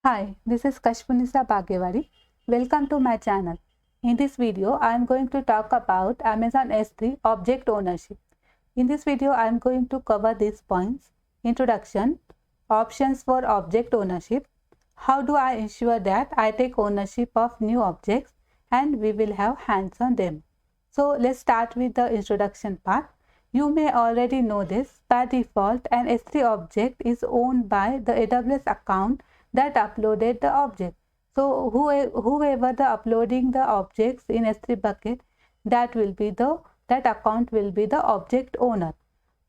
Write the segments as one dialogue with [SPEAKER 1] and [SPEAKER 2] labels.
[SPEAKER 1] Hi, this is Kashpunisa Bhagewari. Welcome to my channel. In this video, I am going to talk about Amazon S3 object ownership. In this video, I am going to cover these points: introduction, options for object ownership, how do I ensure that I take ownership of new objects, and we will have hands-on demo. So let's start with the introduction part. You may already know this. By default, an S3 object is owned by the AWS account that uploaded the object. So whoever the uploading the objects in S3 bucket, that account will be the object owner.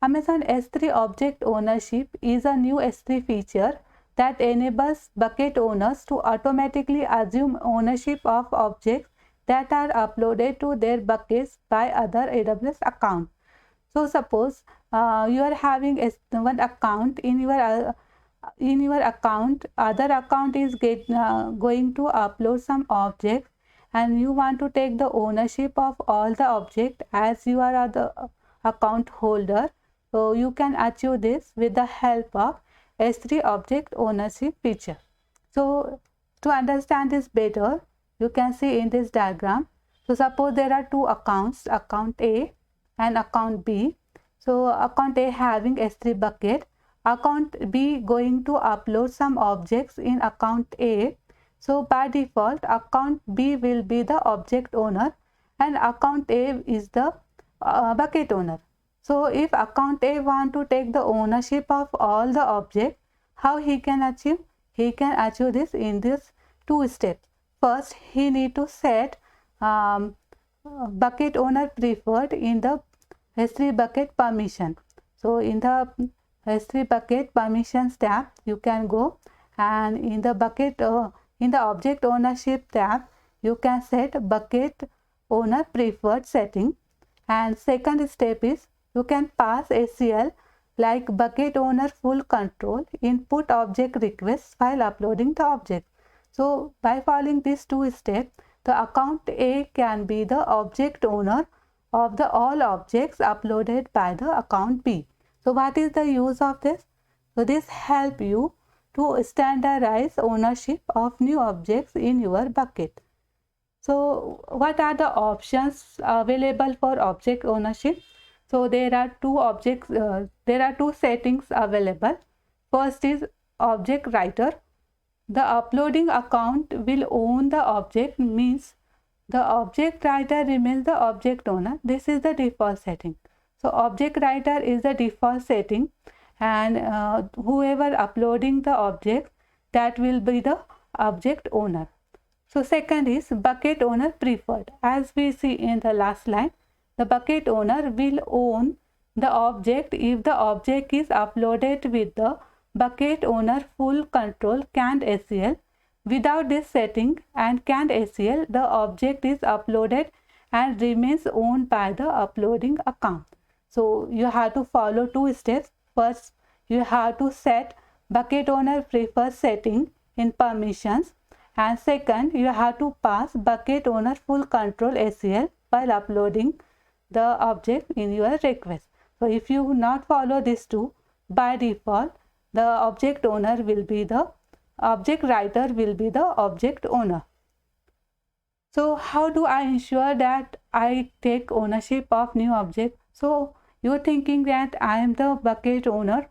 [SPEAKER 1] Amazon S3 object ownership is a new S3 feature that enables bucket owners to automatically assume ownership of objects that are uploaded to their buckets by other AWS accounts. So suppose you are having one account in your account, other account is going to upload some objects, and you want to take the ownership of all the object as you are the account holder. So you can achieve this with the help of S3 object ownership feature. So to understand this better, you can see in this diagram. So suppose there are two accounts, account A and account B. So account A having S3 bucket, account B going to upload some objects in account A. So by default, account B will be the object owner and account A is the bucket owner. So if account A want to take the ownership of all the objects, how he can achieve? He can achieve this in this two steps. First, he need to set bucket owner preferred in the S3 bucket permission. So in the S3 bucket permissions tab, you can go, and in the bucket in the object ownership tab, you can set bucket owner preferred setting. And second step is you can pass ACL like bucket owner full control input object requests while uploading the object. So by following these two steps, the account A can be the object owner of the all objects uploaded by the account B. So what is the use of this? So this help you to standardize ownership of new objects in your bucket. So what are the options available for object ownership? So there are two settings available. First is object writer. The uploading account will own the object, means the object writer remains the object owner. This is the default setting. So object writer is the default setting, and whoever uploading the object, that will be the object owner. So second is bucket owner preferred. As we see in the last line, the bucket owner will own the object if the object is uploaded with the bucket owner full control canned ACL. Without this setting and canned ACL, the object is uploaded and remains owned by the uploading account. So you have to follow two steps. First, you have to set bucket owner preferred setting in permissions, and second, you have to pass bucket owner full control ACL while uploading the object in your request. So if you not follow these two, by default, the object owner will be the object writer will be the object owner. So how do I ensure that I take ownership of new object? So you're thinking that I am the bucket owner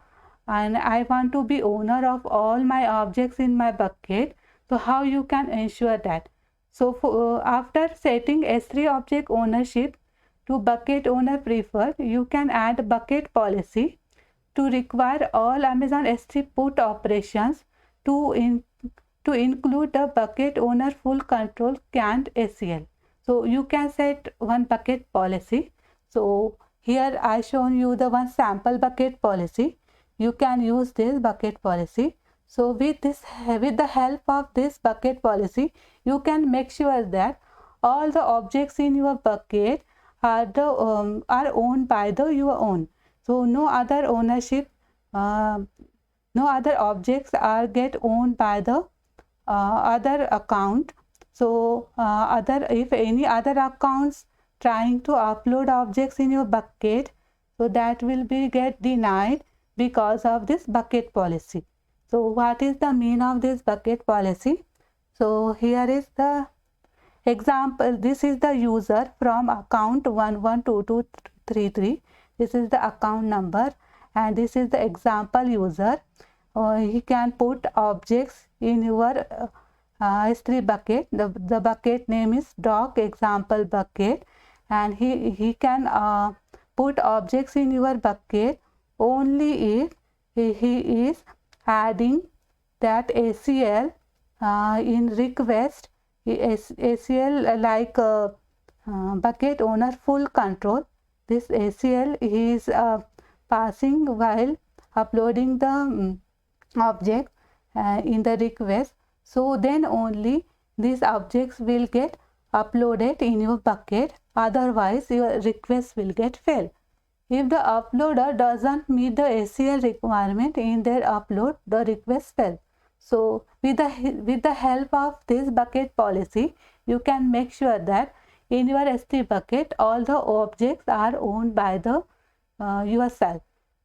[SPEAKER 1] and I want to be owner of all my objects in my bucket. So how you can ensure that? So after setting S3 object ownership to bucket owner preferred, you can add bucket policy to require all Amazon S3 put operations to include the bucket owner full control canned ACL. So you can set one bucket policy. So here I shown you the one sample bucket policy. You can use this bucket policy. So with the help of this bucket policy, you can make sure that all the objects in your bucket are owned by your own. So no other ownership, no other objects get owned by the other account. So if any other accounts trying to upload objects in your bucket, so that will be get denied because of this bucket policy. So what is the mean of this bucket policy? So here is the example. This is the user from account 112233. This is the account number, and this is the example user. He can put objects in your S3 bucket. The bucket name is doc example bucket, and he can put objects in your bucket only if he is adding that ACL in request. ACL like bucket owner full control. This ACL is passing while uploading the object in the request. So then only these objects will get uploaded in your bucket, otherwise your request will get failed. If the uploader doesn't meet the ACL requirement in their upload, the request fails. So with the help of this bucket policy, you can make sure that in your S3 bucket all the objects are owned by the yourself.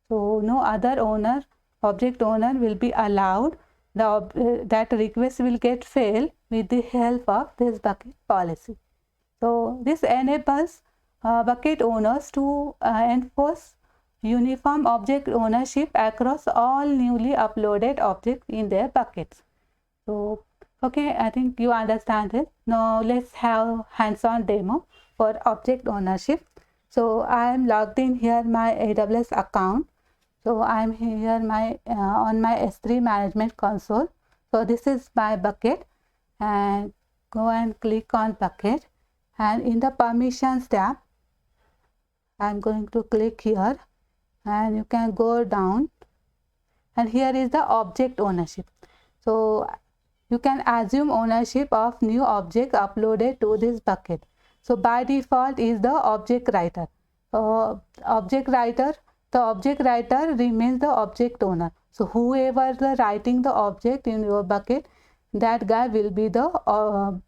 [SPEAKER 1] So no other object owner will be allowed. That request will get failed with the help of this bucket policy. So this enables bucket owners to enforce uniform object ownership across all newly uploaded objects in their buckets. So okay, I think you understand it. Now let's have hands-on demo for object ownership. So I am logged in here my AWS account. So I am here on my S3 management console. So this is my bucket, and go and click on bucket, and in the permissions tab I am going to click here, and you can go down, and here is the object ownership. So you can assume ownership of new object uploaded to this bucket. So by default is the object writer. The object writer remains the object owner. So whoever is writing the object in your bucket, that guy will be the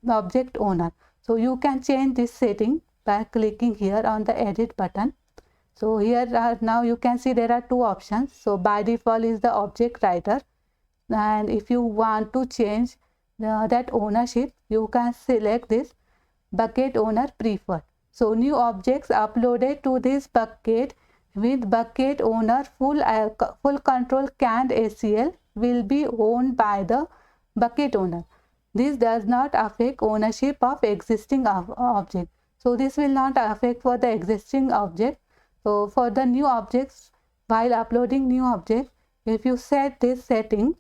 [SPEAKER 1] object owner. So you can change this setting by clicking here on the edit button. So here now you can see there are two options. So by default is the object writer, and if you want to change that ownership, you can select this bucket owner preferred. So new objects uploaded to this bucket with bucket owner full control canned ACL will be owned by the bucket owner. This does not affect ownership of existing object. So this will not affect for the existing object. So for the new objects, while uploading new objects, if you set this setting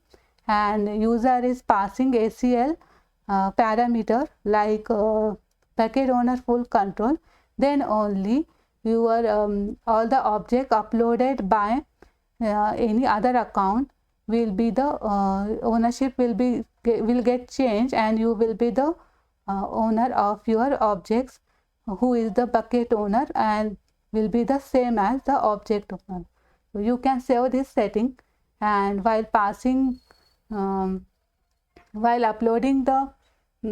[SPEAKER 1] and user is passing ACL parameter like bucket owner full control, then only your all the object uploaded by any other account will be the ownership will get changed, and you will be the owner of your objects, who is the bucket owner, and will be the same as the object owner. So you can save this setting, and while passing while uploading the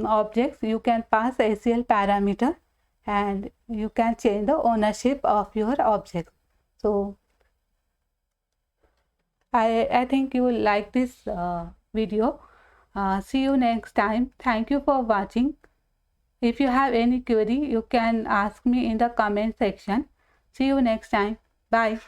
[SPEAKER 1] objects, you can pass ACL parameter, and you can change the ownership of your object. So I think you will like this video. See you next time. Thank you for watching. If you have any query, you can ask me in the comment section. See you next time. Bye.